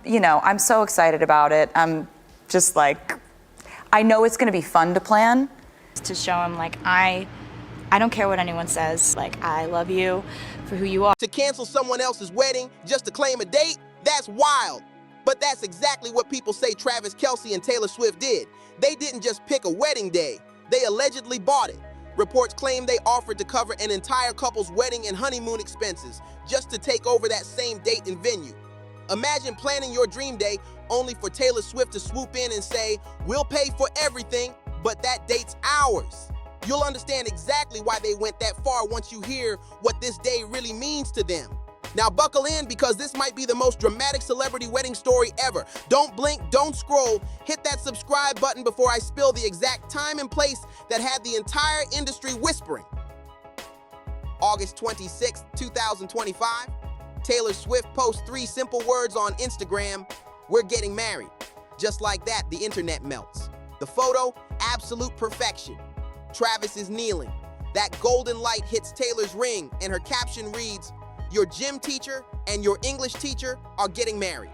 I'm so excited about it. I'm just like, I know it's gonna be fun to plan. To show him, like, I don't care what anyone says. Like, I love you for who you are. To cancel someone else's wedding just to claim a date, that's wild. But that's exactly what people say Travis Kelce and Taylor Swift did. They didn't just pick a wedding day, they allegedly bought it. Reports claim they offered to cover an entire couple's wedding and honeymoon expenses just to take over that same date and venue. Imagine planning your dream day only for Taylor Swift to swoop in and say, "We'll pay for everything, but that date's ours." You'll understand exactly why they went that far once you hear what this day really means to them. Now buckle in, because this might be the most dramatic celebrity wedding story ever. Don't blink, don't scroll, hit that subscribe button before I spill the exact time and place that had the entire industry whispering. August 26, 2025, Taylor Swift posts 3 simple words on Instagram: "We're getting married." Just like that, the internet melts. The photo, absolute perfection. Travis is kneeling. That golden light hits Taylor's ring, and her caption reads, "Your gym teacher and your English teacher are getting married."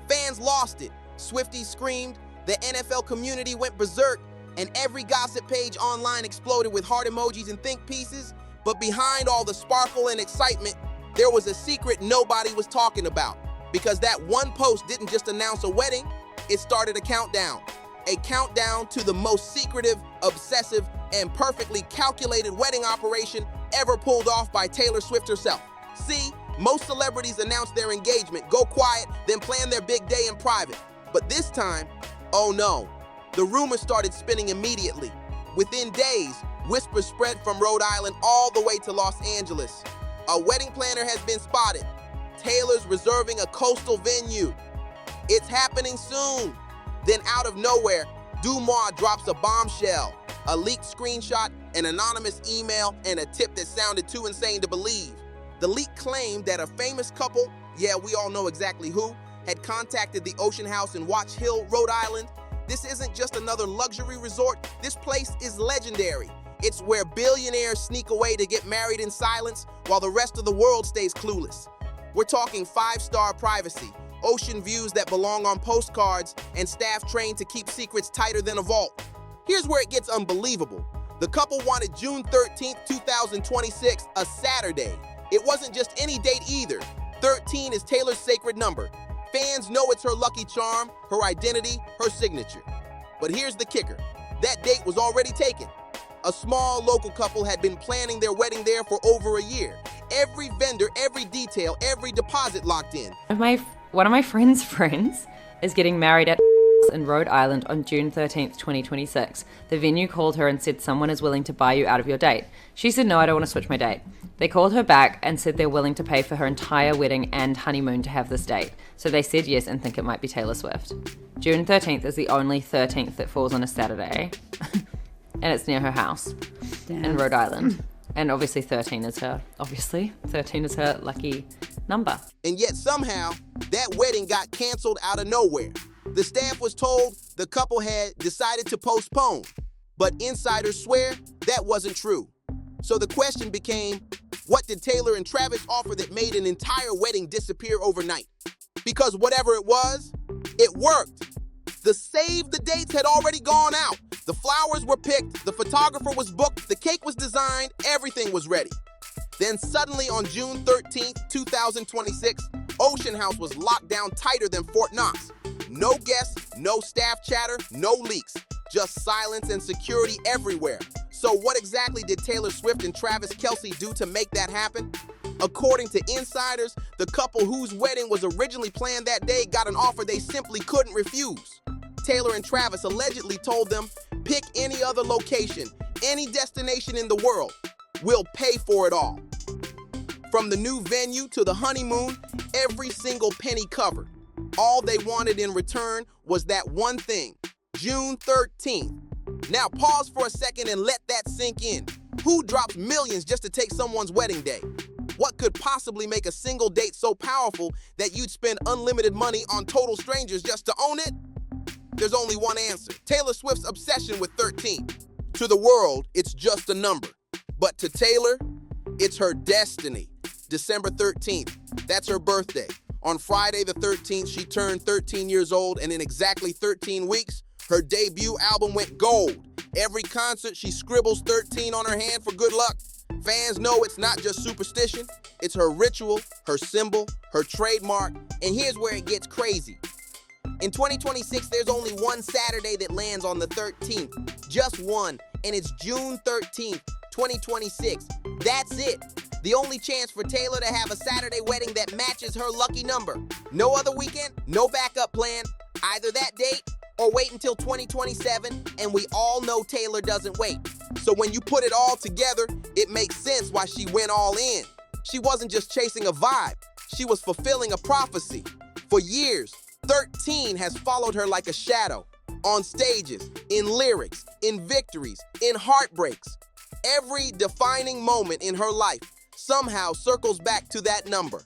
Fans lost it. Swiftie screamed, the NFL community went berserk, and every gossip page online exploded with heart emojis and think pieces. But behind all the sparkle and excitement, there was a secret nobody was talking about. Because that one post didn't just announce a wedding, it started a countdown. A countdown to the most secretive, obsessive, and perfectly calculated wedding operation ever pulled off by Taylor Swift herself. See, most celebrities announce their engagement, go quiet, then plan their big day in private. But this time, oh no, the rumors started spinning immediately. Within days, whispers spread from Rhode Island all the way to Los Angeles. A wedding planner has been spotted. Taylor's reserving a coastal venue. It's happening soon. Then out of nowhere, Biltmore drops a bombshell. A leaked screenshot, an anonymous email, and a tip that sounded too insane to believe. The leak claimed that a famous couple, yeah, we all know exactly who, had contacted the Ocean House in Watch Hill, Rhode Island. This isn't just another luxury resort. This place is legendary. It's where billionaires sneak away to get married in silence while the rest of the world stays clueless. We're talking 5-star privacy, ocean views that belong on postcards, and staff trained to keep secrets tighter than a vault. Here's where it gets unbelievable. The couple wanted June 13th, 2026, a Saturday. It wasn't just any date either. 13 is Taylor's sacred number. Fans know it's her lucky charm, her identity, her signature. But here's the kicker. That date was already taken. A small local couple had been planning their wedding there for over a year. Every vendor, every detail, every deposit locked in. One of my friend's friends is getting married at in Rhode Island on June 13th, 2026. The venue called her and said someone is willing to buy you out of your date. She said, "No, I don't want to switch my date." They called her back and said they're willing to pay for her entire wedding and honeymoon to have this date. So they said yes and think it might be Taylor Swift. June 13th is the only 13th that falls on a Saturday. And it's near her house in Rhode Island. And obviously 13 is her lucky number. And yet somehow, that wedding got canceled out of nowhere. The staff was told the couple had decided to postpone, but insiders swear that wasn't true. So the question became, what did Taylor and Travis offer that made an entire wedding disappear overnight? Because whatever it was, it worked. The save the dates had already gone out. The flowers were picked, the photographer was booked, the cake was designed, everything was ready. Then suddenly on June 13th, 2026, Ocean House was locked down tighter than Fort Knox. No guests, no staff chatter, no leaks, just silence and security everywhere. So what exactly did Taylor Swift and Travis Kelce do to make that happen? According to insiders, the couple whose wedding was originally planned that day got an offer they simply couldn't refuse. Taylor and Travis allegedly told them, "Pick any other location, any destination in the world. We'll pay for it all." From the new venue to the honeymoon, every single penny covered. All they wanted in return was that one thing, June 13th. Now pause for a second and let that sink in. Who drops millions just to take someone's wedding day? What could possibly make a single date so powerful that you'd spend unlimited money on total strangers just to own it? There's only one answer. Taylor Swift's obsession with 13. To the world, it's just a number. But to Taylor, it's her destiny. December 13th, that's her birthday. On Friday the 13th, she turned 13 years old, and in exactly 13 weeks, her debut album went gold. Every concert, she scribbles 13 on her hand for good luck. Fans know it's not just superstition, it's her ritual, her symbol, her trademark, and here's where it gets crazy. In 2026, there's only one Saturday that lands on the 13th. Just one, and it's June 13th, 2026. That's it. The only chance for Taylor to have a Saturday wedding that matches her lucky number. No other weekend, no backup plan. Either that date or wait until 2027, and we all know Taylor doesn't wait. So when you put it all together, it makes sense why she went all in. She wasn't just chasing a vibe, she was fulfilling a prophecy. For years, 13 has followed her like a shadow. On stages, in lyrics, in victories, in heartbreaks. Every defining moment in her life somehow circles back to that number.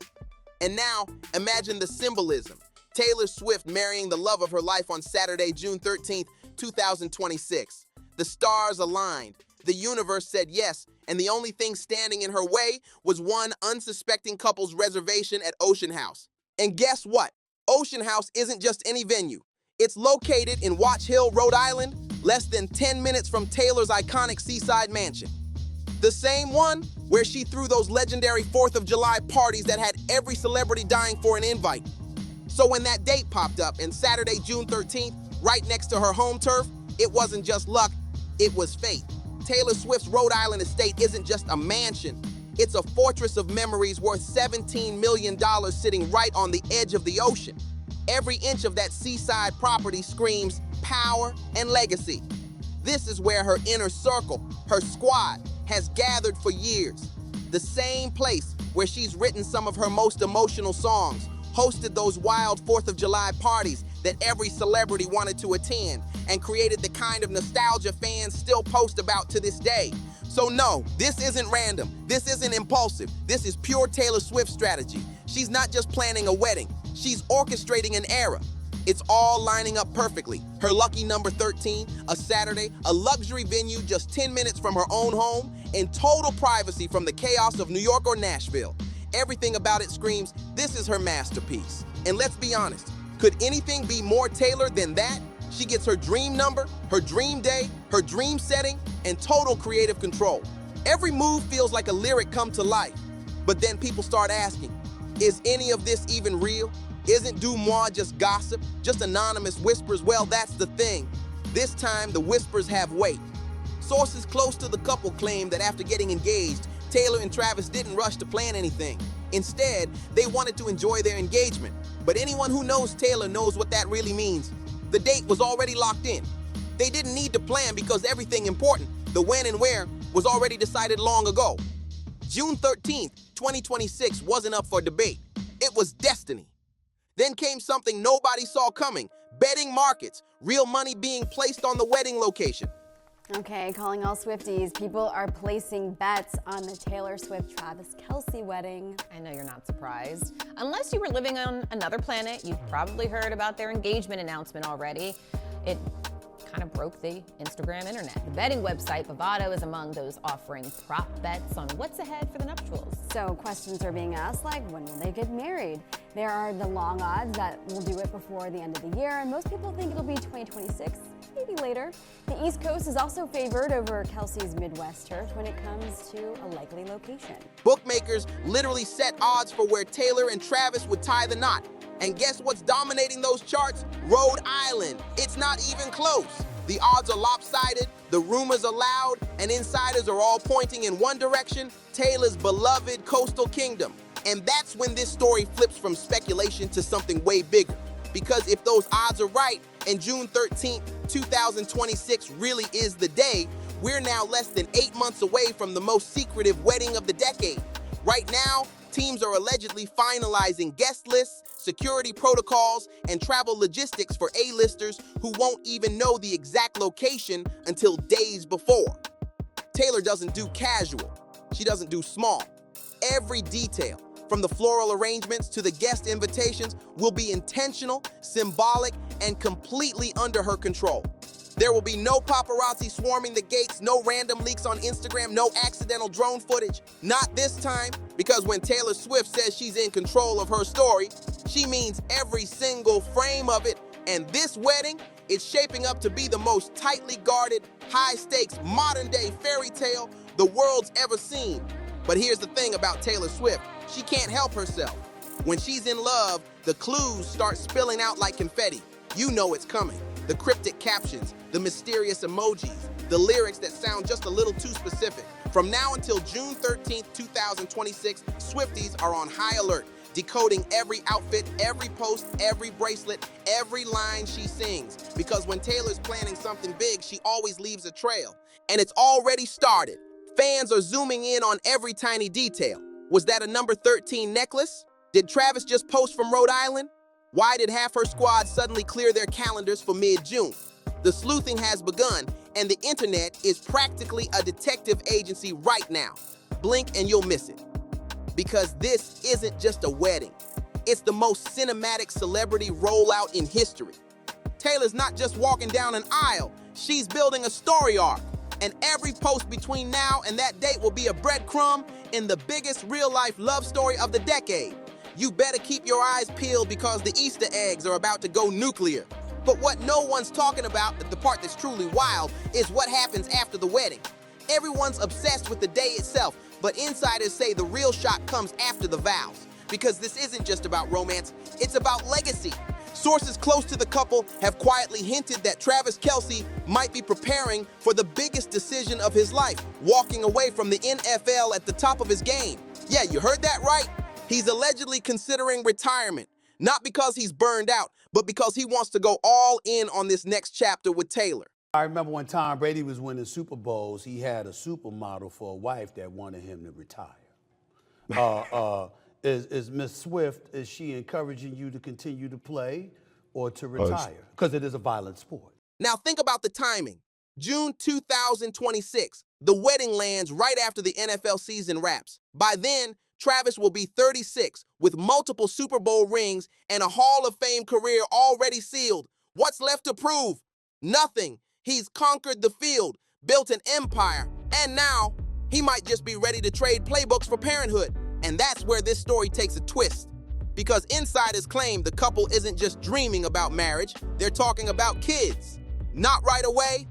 And now, imagine the symbolism. Taylor Swift marrying the love of her life on Saturday, June 13th, 2026. The stars aligned, the universe said yes, and the only thing standing in her way was one unsuspecting couple's reservation at Ocean House. And guess what? Ocean House isn't just any venue. It's located in Watch Hill, Rhode Island, less than 10 minutes from Taylor's iconic seaside mansion. The same one where she threw those legendary 4th of July parties that had every celebrity dying for an invite. So when that date popped up and Saturday, June 13th, right next to her home turf, it wasn't just luck, it was fate. Taylor Swift's Rhode Island estate isn't just a mansion. It's a fortress of memories worth $17 million sitting right on the edge of the ocean. Every inch of that seaside property screams power and legacy. This is where her inner circle, her squad, has gathered for years. The same place where she's written some of her most emotional songs, hosted those wild 4th of July parties that every celebrity wanted to attend, and created the kind of nostalgia fans still post about to this day. So no, this isn't random, this isn't impulsive, this is pure Taylor Swift strategy. She's not just planning a wedding, she's orchestrating an era. It's all lining up perfectly. Her lucky number 13, a Saturday, a luxury venue just 10 minutes from her own home, in total privacy from the chaos of New York or Nashville. Everything about it screams, this is her masterpiece. And let's be honest, could anything be more Taylor than that? She gets her dream number, her dream day, her dream setting, and total creative control. Every move feels like a lyric come to life. But then people start asking, is any of this even real? Isn't Dumois just gossip, just anonymous whispers? Well, that's the thing. This time, the whispers have weight. Sources close to the couple claim that after getting engaged, Taylor and Travis didn't rush to plan anything. Instead, they wanted to enjoy their engagement. But anyone who knows Taylor knows what that really means. The date was already locked in. They didn't need to plan because everything important, the when and where, was already decided long ago. June 13th, 2026 wasn't up for debate. It was destiny. Then came something nobody saw coming, betting markets, real money being placed on the wedding location. Okay, calling all Swifties, people are placing bets on the Taylor Swift-Travis Kelce wedding. I know you're not surprised. Unless you were living on another planet, you've probably heard about their engagement announcement already. It kind of broke the Instagram internet. The betting website Bovado is among those offering prop bets on what's ahead for the nuptials. So questions are being asked like, when will they get married? There are the long odds that we'll do it before the end of the year, and most people think it'll be 2026, maybe later. The East Coast is also favored over Kelce's Midwest turf when it comes to a likely location. Bookmakers literally set odds for where Taylor and Travis would tie the knot. And guess what's dominating those charts? Rhode Island. It's not even close. The odds are lopsided, the rumors are loud, and insiders are all pointing in one direction, Taylor's beloved coastal kingdom. And that's when this story flips from speculation to something way bigger. Because if those odds are right, and June 13th, 2026 really is the day, we're now less than 8 months away from the most secretive wedding of the decade. Right now, teams are allegedly finalizing guest lists, security protocols, and travel logistics for A-listers who won't even know the exact location until days before. Taylor doesn't do casual. She doesn't do small. Every detail, from the floral arrangements to the guest invitations, will be intentional, symbolic, and completely under her control. There will be no paparazzi swarming the gates, no random leaks on Instagram, no accidental drone footage. Not this time. Because when Taylor Swift says she's in control of her story, she means every single frame of it. And this wedding is shaping up to be the most tightly guarded, high-stakes, modern-day fairy tale the world's ever seen. But here's the thing about Taylor Swift. She can't help herself. When she's in love, the clues start spilling out like confetti. You know it's coming. The cryptic captions, the mysterious emojis, the lyrics that sound just a little too specific. From now until June 13th, 2026, Swifties are on high alert, decoding every outfit, every post, every bracelet, every line she sings. Because when Taylor's planning something big, she always leaves a trail. And it's already started. Fans are zooming in on every tiny detail. Was that a number 13 necklace? Did Travis just post from Rhode Island? Why did half her squad suddenly clear their calendars for mid-June? The sleuthing has begun, and the internet is practically a detective agency right now. Blink and you'll miss it. Because this isn't just a wedding. It's the most cinematic celebrity rollout in history. Taylor's not just walking down an aisle, she's building a story arc. And every post between now and that date will be a breadcrumb in the biggest real-life love story of the decade. You better keep your eyes peeled because the Easter eggs are about to go nuclear. But what no one's talking about, the part that's truly wild, is what happens after the wedding. Everyone's obsessed with the day itself, but insiders say the real shot comes after the vows. Because this isn't just about romance, it's about legacy. Sources close to the couple have quietly hinted that Travis Kelce might be preparing for the biggest decision of his life, walking away from the NFL at the top of his game. Yeah, you heard that right. He's allegedly considering retirement, not because he's burned out, but because he wants to go all in on this next chapter with Taylor. I remember when Tom Brady was winning Super Bowls, he had a supermodel for a wife that wanted him to retire. Is Miss Swift, is she encouraging you to continue to play or to retire? Because it is a violent sport. Now think about the timing. June 2026, the wedding lands right after the NFL season wraps. By then, Travis will be 36 with multiple Super Bowl rings and a Hall of Fame career already sealed. What's left to prove? Nothing. He's conquered the field, built an empire, and now he might just be ready to trade playbooks for parenthood. And that's where this story takes a twist. Because insiders claim the couple isn't just dreaming about marriage, they're talking about kids. Not right away,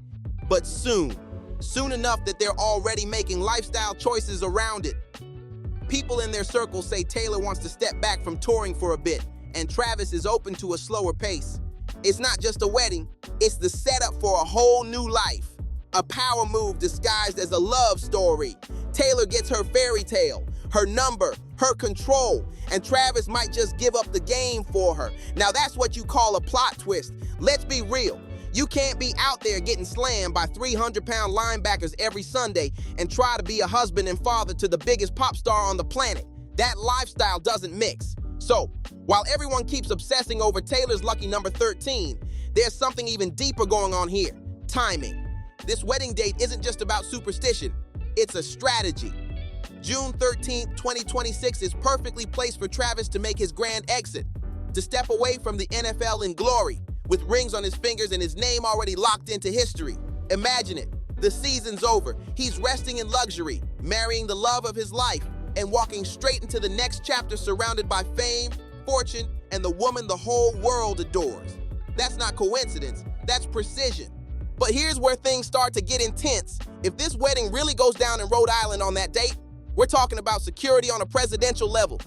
but soon. Soon enough that they're already making lifestyle choices around it. People in their circle say Taylor wants to step back from touring for a bit, and Travis is open to a slower pace. It's not just a wedding, it's the setup for a whole new life. A power move disguised as a love story. Taylor gets her fairy tale, her number, her control, and Travis might just give up the game for her. Now that's what you call a plot twist. Let's be real. You can't be out there getting slammed by 300-pound linebackers every Sunday and try to be a husband and father to the biggest pop star on the planet. That lifestyle doesn't mix. So, while everyone keeps obsessing over Taylor's lucky number 13, there's something even deeper going on here. Timing. This wedding date isn't just about superstition, it's a strategy. June 13th, 2026 is perfectly placed for Travis to make his grand exit, to step away from the NFL in glory, with rings on his fingers and his name already locked into history. Imagine it. The season's over. He's resting in luxury, marrying the love of his life, and walking straight into the next chapter surrounded by fame, fortune, and the woman the whole world adores. That's not coincidence. That's precision. But here's where things start to get intense. If this wedding really goes down in Rhode Island on that date, we're talking about security on a presidential level.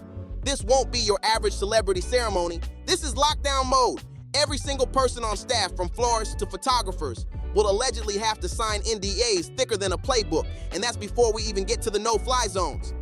This won't be your average celebrity ceremony. This is lockdown mode. Every single person on staff, from florists to photographers, will allegedly have to sign NDAs thicker than a playbook, and that's before we even get to the no-fly zones.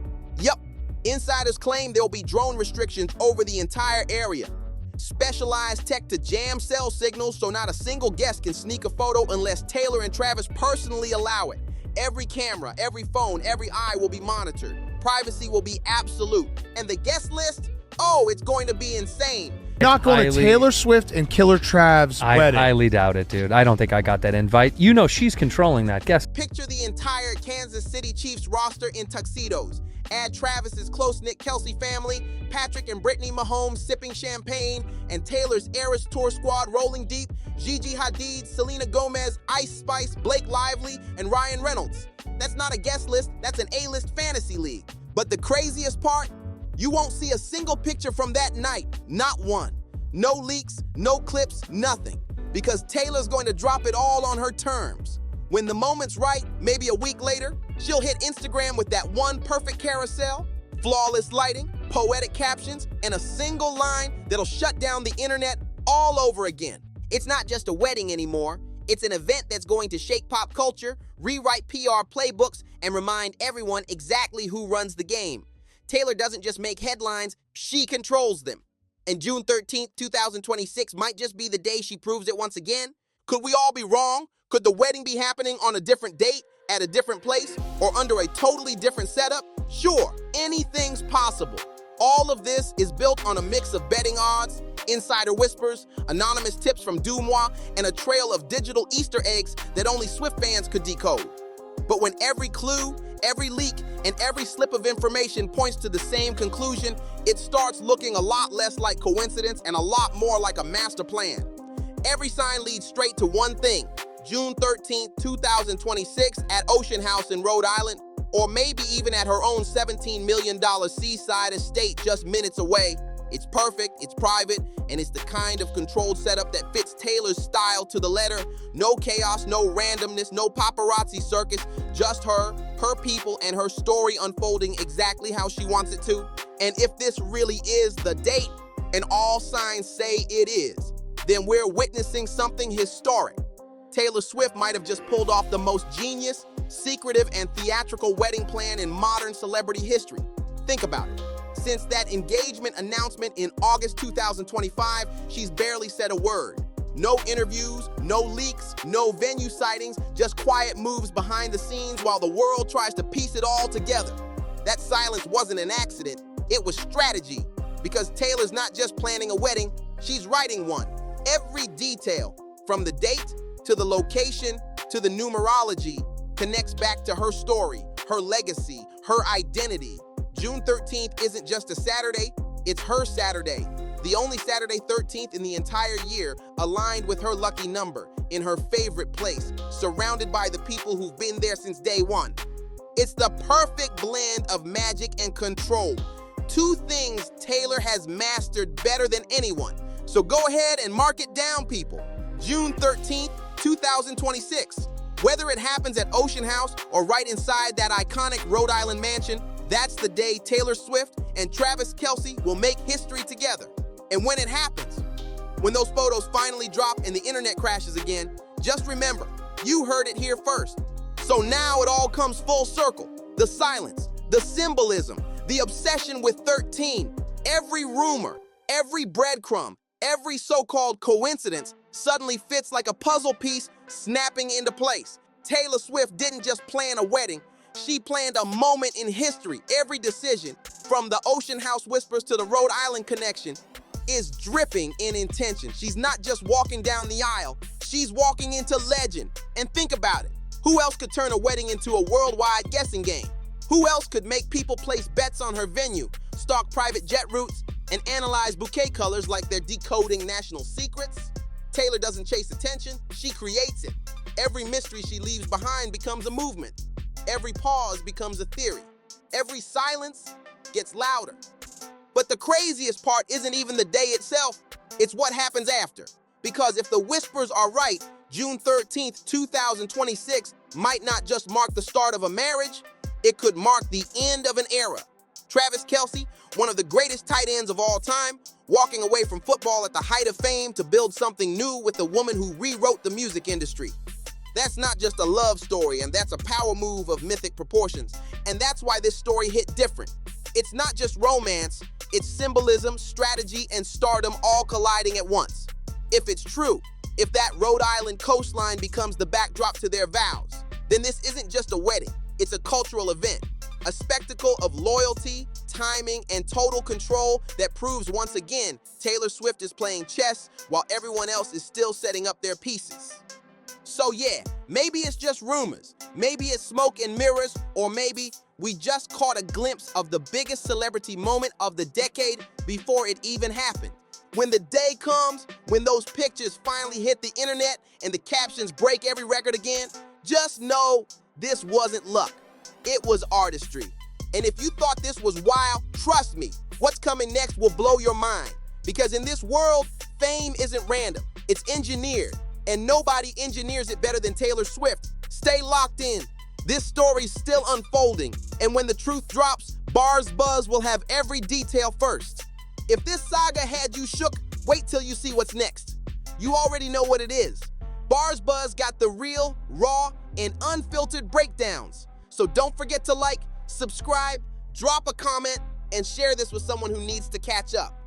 Yup, insiders claim there'll be drone restrictions over the entire area. Specialized tech to jam cell signals so not a single guest can sneak a photo unless Taylor and Travis personally allow it. Every camera, every phone, every eye will be monitored. Privacy will be absolute. And the guest list? Oh, it's going to be insane. Not going to Taylor Swift and Killer Trav's wedding. I highly doubt it, dude. I don't think I got that invite. You know she's controlling that. Guess. Picture the entire Kansas City Chiefs roster in tuxedos. Add Travis's close-knit Kelce family, Patrick and Brittany Mahomes sipping champagne, and Taylor's Eras Tour squad rolling deep, Gigi Hadid, Selena Gomez, Ice Spice, Blake Lively, and Ryan Reynolds. That's not a guest list, that's an A-list fantasy league. But the craziest part, you won't see a single picture from that night, not one. No leaks, no clips, nothing. Because Taylor's going to drop it all on her terms. When the moment's right, maybe a week later, she'll hit Instagram with that one perfect carousel, flawless lighting, poetic captions, and a single line that'll shut down the internet all over again. It's not just a wedding anymore. It's an event that's going to shake pop culture, rewrite PR playbooks, and remind everyone exactly who runs the game. Taylor doesn't just make headlines, she controls them. And June 13th, 2026 might just be the day she proves it once again. Could we all be wrong? Could the wedding be happening on a different date, at a different place, or under a totally different setup? Sure, anything's possible. All of this is built on a mix of betting odds, insider whispers, anonymous tips from Dumois, and a trail of digital Easter eggs that only Swift fans could decode. But when every clue, every leak, and every slip of information points to the same conclusion, it starts looking a lot less like coincidence and a lot more like a master plan. Every sign leads straight to one thing: June 13th, 2026 at Ocean House in Rhode Island, or maybe even at her own $17 million seaside estate just minutes away. It's perfect, it's private, and it's the kind of controlled setup that fits Taylor's style to the letter. No chaos, no randomness, no paparazzi circus, just her people, and her story unfolding exactly how she wants it to. And if this really is the date, and all signs say it is, then we're witnessing something historic. Taylor Swift might have just pulled off the most genius, secretive, and theatrical wedding plan in modern celebrity history. Think about it. Since that engagement announcement in August 2025, she's barely said a word. No interviews, no leaks, no venue sightings, just quiet moves behind the scenes while the world tries to piece it all together. That silence wasn't an accident, it was strategy. Because Taylor's not just planning a wedding, she's writing one. Every detail, from the date to the location to the numerology, connects back to her story, her legacy, her identity. June 13th isn't just a Saturday, it's her Saturday. The only Saturday 13th in the entire year aligned with her lucky number, in her favorite place, surrounded by the people who've been there since day one. It's the perfect blend of magic and control. Two things Taylor has mastered better than anyone. So go ahead and mark it down, people. June 13th, 2026. Whether it happens at Ocean House or right inside that iconic Rhode Island mansion, that's the day Taylor Swift and Travis Kelce will make history together. And when it happens, when those photos finally drop and the internet crashes again, just remember, you heard it here first. So now it all comes full circle. The silence, the symbolism, the obsession with 13, every rumor, every breadcrumb, every so-called coincidence suddenly fits like a puzzle piece snapping into place. Taylor Swift didn't just plan a wedding, she planned a moment in history. Every decision, from the Ocean House whispers to the Rhode Island connection, is dripping in intention. She's not just walking down the aisle, she's walking into legend. And think about it. Who else could turn a wedding into a worldwide guessing game? Who else could make people place bets on her venue, stalk private jet routes, and analyze bouquet colors like they're decoding national secrets? Taylor doesn't chase attention, she creates it. Every mystery she leaves behind becomes a movement. Every pause becomes a theory. Every silence gets louder. But the craziest part isn't even the day itself, it's what happens after. Because if the whispers are right, June 13th, 2026 might not just mark the start of a marriage, it could mark the end of an era. Travis Kelce, one of the greatest tight ends of all time, walking away from football at the height of fame to build something new with the woman who rewrote the music industry. That's not just a love story, and that's a power move of mythic proportions. And that's why this story hit different. It's not just romance, it's symbolism, strategy, and stardom all colliding at once. If it's true, if that Rhode Island coastline becomes the backdrop to their vows, then this isn't just a wedding, it's a cultural event. A spectacle of loyalty, timing, and total control that proves once again Taylor Swift is playing chess while everyone else is still setting up their pieces. So yeah, maybe it's just rumors, maybe it's smoke and mirrors, or maybe we just caught a glimpse of the biggest celebrity moment of the decade before it even happened. When the day comes, when those pictures finally hit the internet and the captions break every record again, just know this wasn't luck. It was artistry. And if you thought this was wild, trust me, what's coming next will blow your mind. Because in this world, fame isn't random, it's engineered. And nobody engineers it better than Taylor Swift. Stay locked in. This story's still unfolding, and when the truth drops, BarzBuzz will have every detail first. If this saga had you shook, wait till you see what's next. You already know what it is. BarzBuzz got the real, raw, and unfiltered breakdowns. So don't forget to like, subscribe, drop a comment, and share this with someone who needs to catch up.